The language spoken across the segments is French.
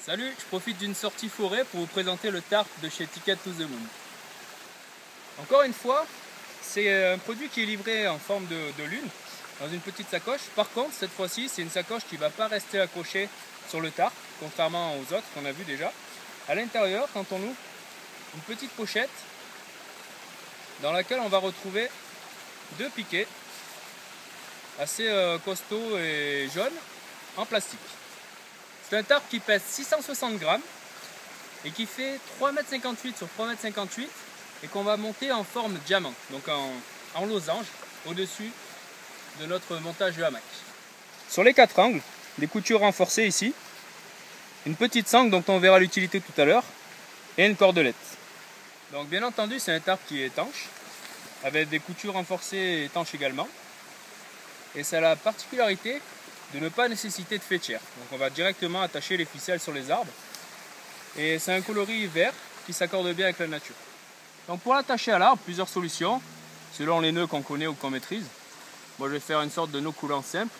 Salut, je profite d'une sortie forêt pour vous présenter le tarp de chez Ticket to the Moon. Encore une fois, c'est un produit qui est livré en forme de lune, dans une petite sacoche. Par contre, cette fois-ci, c'est une sacoche qui ne va pas rester accrochée sur le tarp, contrairement aux autres qu'on a vu déjà. À l'intérieur, quand on ouvre, une petite pochette dans laquelle on va retrouver deux piquets assez costauds et jaunes en plastique. C'est un tarp qui pèse 660 grammes et qui fait 3,58 m sur 3,58 m et qu'on va monter en forme diamant, donc en losange au-dessus de notre montage de hamac. Sur les quatre angles, des coutures renforcées ici, une petite sangle dont on verra l'utilité tout à l'heure et une cordelette. Donc bien entendu, c'est un tarp qui est étanche, avec des coutures renforcées et étanches également. Et ça a la particularité de ne pas nécessiter de faîtière. Donc on va directement attacher les ficelles sur les arbres. Et c'est un coloris vert qui s'accorde bien avec la nature. Donc pour l'attacher à l'arbre, plusieurs solutions, selon les nœuds qu'on connaît ou qu'on maîtrise. Moi je vais faire une sorte de nœud coulant simple,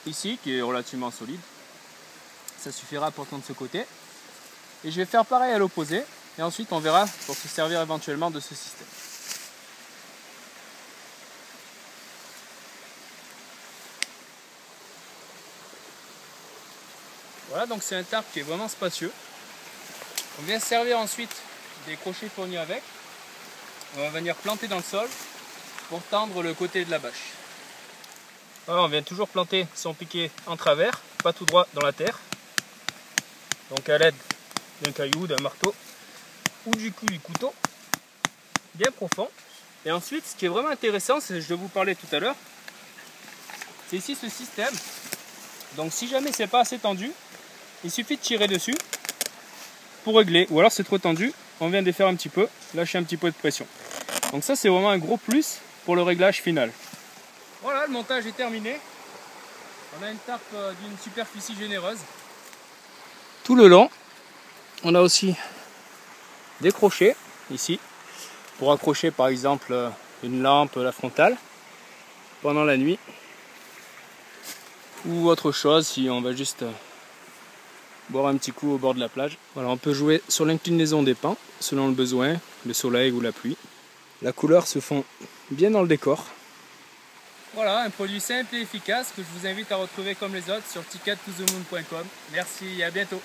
ici, qui est relativement solide. Ça suffira pour tendre de ce côté. Et je vais faire pareil à l'opposé. Et ensuite on verra pour se servir éventuellement de ce système. Voilà, donc c'est un tarp qui est vraiment spacieux. On vient servir ensuite des crochets fournis avec. On va venir planter dans le sol pour tendre le côté de la bâche. Voilà, on vient toujours planter son piquet en travers, pas tout droit dans la terre. Donc à l'aide d'un caillou, d'un marteau ou du couteau, bien profond. Et ensuite, ce qui est vraiment intéressant, c'est je vais vous parler tout à l'heure, c'est ici ce système. Donc si jamais c'est pas assez tendu, il suffit de tirer dessus pour régler. Ou alors c'est trop tendu, on vient défaire un petit peu, lâcher un petit peu de pression. Donc ça c'est vraiment un gros plus pour le réglage final. Voilà, le montage est terminé. On a une tarp d'une superficie généreuse. Tout le long, on a aussi des crochets ici pour accrocher par exemple une lampe, la frontale pendant la nuit. Ou autre chose si on va juste boire un petit coup au bord de la plage. Voilà, on peut jouer sur l'inclinaison des pans selon le besoin, le soleil ou la pluie. La couleur se fond bien dans le décor. Voilà, un produit simple et efficace que je vous invite à retrouver comme les autres sur tickettothemoon.com. Merci et à bientôt.